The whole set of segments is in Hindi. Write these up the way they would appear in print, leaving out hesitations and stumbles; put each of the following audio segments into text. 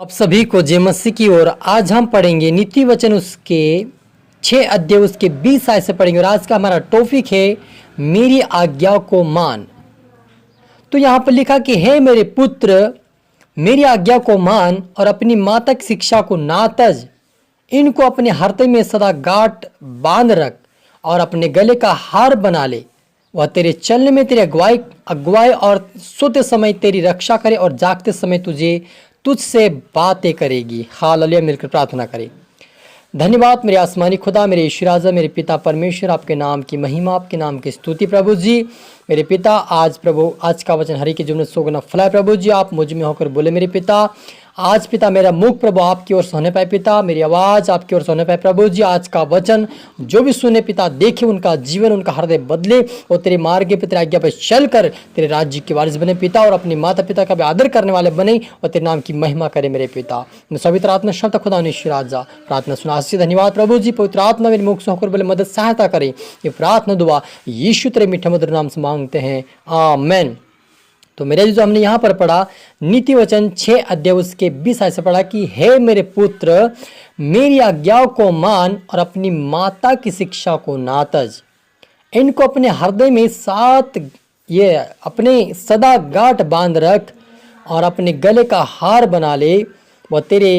आप सभी को जय मसीह की ओर। आज हम पढ़ेंगे नीति वचन उसके 6 अध्याय उसके 20 आयत से पढ़ेंगे और आज का हमारा टॉपिक है मेरी आज्ञा को मान। तो यहाँ पर लिखा कि हे मेरे पुत्र, मेरी आज्ञा को मान और अपनी माता की शिक्षा को ना तज। इनको अपने हृदय में सदा गांठ बांध रख और अपने गले का हार बना ले। वह तेरे चलने में तेरी अगुवाई और सोते समय तेरी रक्षा करे और जागते समय तुझसे बातें करेगी। हालेलुया। मिलकर प्रार्थना करें। धन्यवाद मेरे आसमानी खुदा, मेरे ईश्वर राजा, मेरे पिता परमेश्वर, आपके नाम की महिमा, आपके नाम की स्तुति प्रभु जी। मेरे पिता आज प्रभु आज का वचन हरि के जीवन में सोगना फलाए प्रभु जी। आप मुझ में होकर बोले मेरे पिता। आज पिता मेरा मुख प्रभु आपकी ओर सोने पाए पिता, मेरी आवाज़ आपकी ओर सोने पाए प्रभु जी। आज का वचन जो भी सुने पिता, देखे उनका जीवन, उनका हृदय बदले और तेरे मार्ग पे तेरे आज्ञा पे चल कर तेरे राज्य के वारिस बने पिता और अपने माता पिता का भी आदर करने वाले बने और तेरे नाम की महिमा करे मेरे पिता। पवित्र आत्मा शब्द खुदा ईश्वर राजा प्रार्थना सुना से धन्यवाद प्रभु जी। पवित्र आत्मा मेरे मुख से होकर बोले मदद सहायता करे। ये प्रार्थना दुआ यीशु तेरे मीठे मधुर नाम से मांगते हैं, आमेन। तो मेरे जो हमने यहाँ पर पढ़ा नीति वचन 6 अध्याय उसके 20 आयत से पढ़ा कि हे मेरे पुत्र, मेरी आज्ञाओं को मान और अपनी माता की शिक्षा को ना तज। इनको अपने हृदय में अपने सदा गांठ बांध रख और अपने गले का हार बना ले। वह तेरे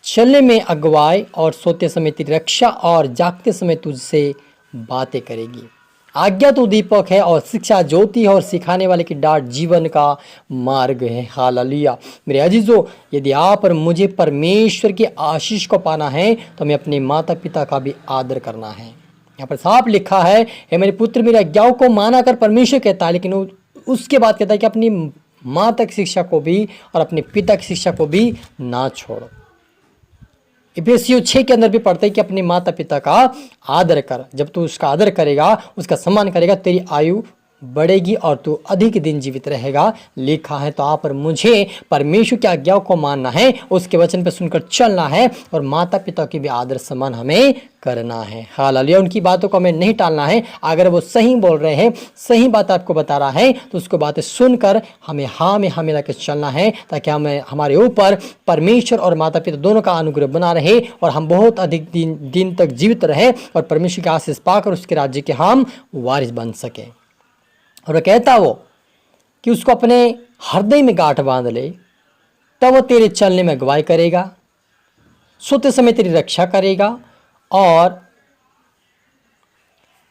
चलने में अगुवाई और सोते समय तेरी रक्षा और जागते समय तुझसे बातें करेगी। आज्ञा तो दीपक है और शिक्षा ज्योति है और सिखाने वाले की डांट जीवन का मार्ग है। हालेलुया। मेरे अजीजों, यदि आप और मुझे परमेश्वर की आशीष को पाना है तो हमें अपने माता पिता का भी आदर करना है। यहाँ पर साफ लिखा है, हे मेरे पुत्र मेरी आज्ञाओं को माना कर परमेश्वर कहता है, लेकिन उसके बाद कहता है कि अपनी माता की शिक्षा को भी और अपने पिता की शिक्षा को भी ना छोड़ो। इफिसियों 6 के अंदर भी पढ़ते हैं कि अपने माता पिता का आदर कर। जब तू उसका आदर करेगा, उसका सम्मान करेगा, तेरी आयु बढ़ेगी और तू अधिक दिन जीवित रहेगा। लिखा है तो आप और मुझे परमेश्वर की आज्ञाओं को मानना है, उसके वचन पर सुनकर चलना है और माता पिता की भी आदर सम्मान हमें करना है। हालेलुया। उनकी बातों को हमें नहीं टालना है। अगर वो सही बोल रहे हैं, सही बात आपको बता रहा है तो उसको बातें सुनकर हमें हाँ में हाँ मिला के चलना है, ताकि हमें हमारे ऊपर परमेश्वर और माता पिता दोनों का अनुग्रह बना रहे और हम बहुत अधिक दिन तक जीवित रहे और परमेश्वर की आशीष पाकर उसके राज्य के हम वारिस बन सके। और वो कहता वो कि उसको अपने हृदय में गांठ बांध ले, तब वो तेरे चलने में अगुवाई करेगा, सोते समय तेरी रक्षा करेगा और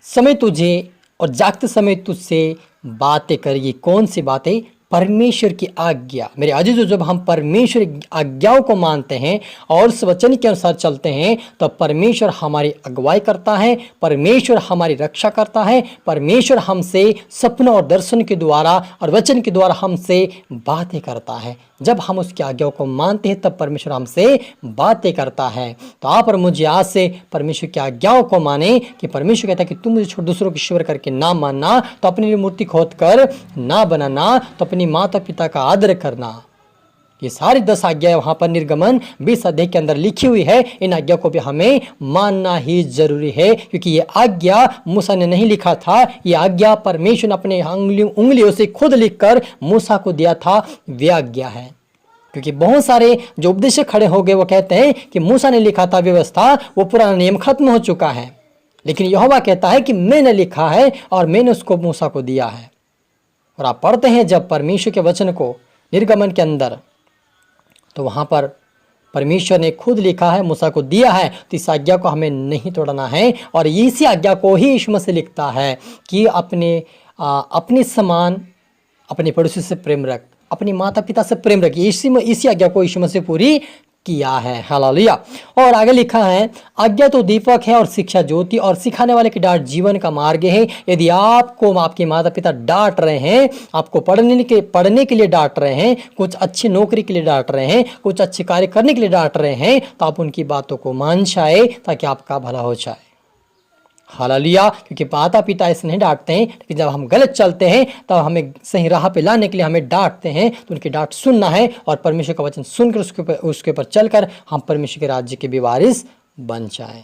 समय तुझे और जागते समय तुझसे बातें करेगी। कौन सी बातें? परमेश्वर की आज्ञा। मेरे अजीजों, जब हम परमेश्वर की आज्ञाओं को मानते हैं और उस वचन के अनुसार चलते हैं तो परमेश्वर हमारी अगुवाई करता है, परमेश्वर हमारी रक्षा करता है, परमेश्वर हमसे सपनों और दर्शन के द्वारा और वचन के द्वारा हमसे बातें करता है। जब हम उसकी आज्ञाओं को मानते हैं तब परमेश्वर हमसे बातें करता है। तो आप और मुझे आज से परमेश्वर की आज्ञाओं को माने कि परमेश्वर कहता है कि तुम मुझे छोड़ दूसरों की ईश्वर करके ना मानना, तो अपनी मूर्ति खोद कर ना बनाना, तो अपनी माता पिता का आदर करना। ये सारी 10 आज्ञाएं वहां पर निर्गमन 20 अध्याय के अंदर लिखी हुई है। इन आज्ञा को भी हमें मानना ही जरूरी है, क्योंकि ये आज्ञा मूसा ने नहीं लिखा था। ये आज्ञा परमेश्वर ने अपने उंगलियों से खुद लिखकर मूसा को दिया था। वे आज्ञा है, क्योंकि बहुत सारे जो उपदेशक खड़े हो गए वो कहते हैं कि मूसा ने लिखा था व्यवस्था, वो पुराना नियम खत्म हो चुका है। लेकिन यहोवा कहता है कि मैंने लिखा है और मैंने उसको मूसा को दिया है। और आप पढ़ते हैं जब परमेश्वर के वचन को निर्गमन के अंदर, तो वहां पर परमेश्वर ने खुद लिखा है, मूसा को दिया है। तो इस आज्ञा को हमें नहीं तोड़ना है। और इसी आज्ञा को ही यीशु मसीह लिखता है कि अपने समान अपने पड़ोसी से प्रेम रख, अपनी माता पिता से प्रेम रख। इसी आज्ञा को यीशु मसीह पूरी किया है। हालेलुया। और आगे लिखा है, आज्ञा तो दीपक है और शिक्षा ज्योति और सिखाने वाले की डांट जीवन का मार्ग है। यदि आपको आपके माता पिता डांट रहे हैं, आपको पढ़ने के लिए डांट रहे हैं, कुछ अच्छी नौकरी के लिए डांट रहे हैं, कुछ अच्छे कार्य करने के लिए डांट रहे हैं, तो आप उनकी बातों को मान जाए ताकि आपका भला हो जाए। हालेलुया। क्योंकि माता पिता ऐसे नहीं डांटते हैं, लेकिन जब हम गलत चलते हैं तब हमें सही राह पे लाने के लिए हमें डांटते हैं। तो उनकी डांट सुनना है और परमेश्वर का वचन सुनकर उसके ऊपर चलकर हम परमेश्वर के राज्य के भी वारिस बन जाएं।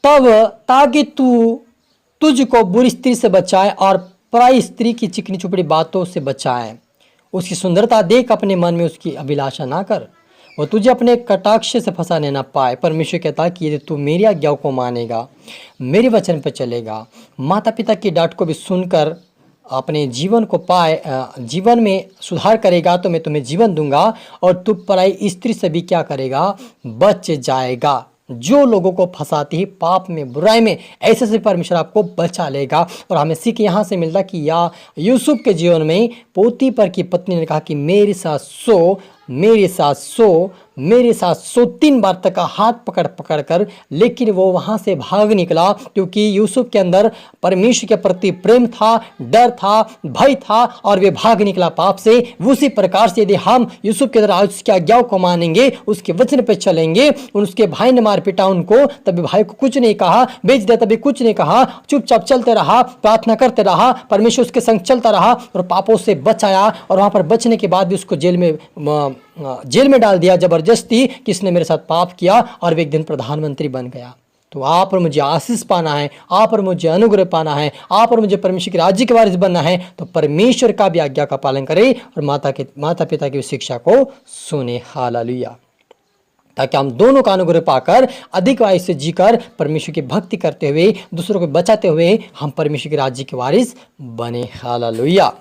तब ताकि तुझको बुरी स्त्री से बचाए और पराई स्त्री की चिकनी चुपड़ी बातों से बचाए। उसकी सुंदरता देख अपने मन में उसकी अभिलाषा ना कर, वो तुझे अपने कटाक्ष से फंसाने ना पाए। परमेश्वर कहता कि यदि तू मेरी आज्ञाओं को मानेगा, मेरे वचन पर चलेगा, माता पिता की डांट को भी सुनकर अपने जीवन को जीवन में सुधार करेगा, तो मैं तुम्हें जीवन दूंगा और तू पराई स्त्री से भी क्या करेगा, बच जाएगा। जो लोगों को फंसाती है पाप में, बुराई में, ऐसे से परमेश्वर आपको बचा लेगा। और हमें सीख यहाँ से मिलता कि या यूसुफ के जीवन में पोतीफर की पत्नी ने कहा कि मेरे साथ सो, मेरे साथ सो, मेरे साथ सो, 3 बार तक का हाथ पकड़ पकड़ कर, लेकिन वो वहाँ से भाग निकला क्योंकि यूसुफ के अंदर परमेश्वर के प्रति प्रेम था, डर था, भय था और वे भाग निकला पाप से। उसी प्रकार से यदि हम यूसुफ के तरह उसकी आज्ञाओं को मानेंगे, उसके वचन पे चलेंगे, उसके भाई ने मार पिटा उनको, तभी भाई को कुछ नहीं कहा, बेच दिया तभी कुछ नहीं कहा, चुपचाप चलते रहा, प्रार्थना करते रहा, परमेश्वर उसके संग चलता रहा और पापों से बचाया। और वहाँ पर बचने के बाद भी उसको जेल में डाल दिया जबरदस्ती, किसने मेरे साथ पाप किया, और वे एक दिन प्रधानमंत्री बन गया। तो आप और मुझे आशीष पाना है, आप और मुझे अनुग्रह पाना है, आप और मुझे परमेश्वर के राज्य के वारिस बनना है, तो परमेश्वर का भी आज्ञा का पालन करें और माता पिता की शिक्षा को सुने। हालेलुया। ताकि हम दोनों का अनुग्रह पाकर अधिक आयु से जीकर परमेश्वर की भक्ति करते हुए, दूसरों को बचाते हुए हम परमेश्वर के राज्य के वारिस बने। हालेलुया।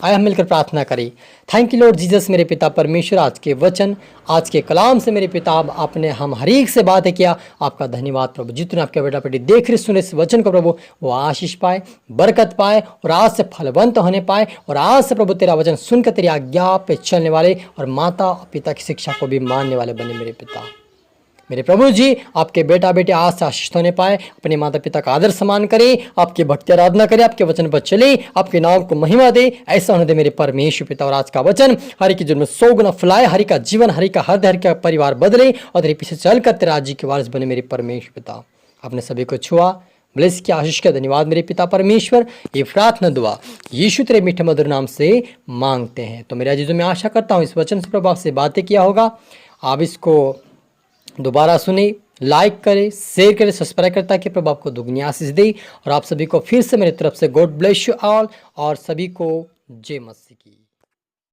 आइए हम मिलकर प्रार्थना करें। थैंक यू लॉर्ड जीसस मेरे पिता परमेश्वर, आज के वचन, आज के कलाम से मेरे पिता आपने हम हर एक से बातें किया। आपका धन्यवाद प्रभु। जितने आपके बेटा बेटी देख रहे सुने इस वचन को प्रभु, वो आशीष पाए, बरकत पाए और आज से फलवंत होने पाए। और आज से प्रभु तेरा वचन सुनकर तेरी आज्ञा पे चलने वाले और माता पिता की शिक्षा को भी मानने वाले बने मेरे पिता। मेरे प्रभु जी, आपके बेटा बेटे आज से आशीष होने पाए, अपने माता पिता का आदर सम्मान करें, आपकी भक्ति आराधना करें, आपके वचन पर चले, आपके नाम को महिमा दे। ऐसा होने दे मेरे परमेश्वर पिता। और आज का वचन हरि के जीवन में 100 गुना फैलाए, हरि का जीवन, हरि का हृदय, हरि का परिवार बदले और तेरे पीछे चलकर तेरे राज्य के वारिस बने मेरे परमेश्वर पिता। आपने सभी को छुआ, ब्लेस की आशीष का धन्यवाद मेरे पिता परमेश्वर। ये प्रार्थना दुआ यीशु तेरे मीठे मधुर नाम से मांगते हैं। तो मेरे अजीजों, मैं आशा करता हूँ इस वचन से प्रभु आपसे बातें किया होगा। आप इसको दोबारा सुने, लाइक करें, शेयर करें, सब्सक्राइब करें ताकि प्रभु आपको दुगनी आशीष दे। और आप सभी को फिर से मेरी तरफ से गॉड ब्लेस यू ऑल और सभी को जय मसीह की।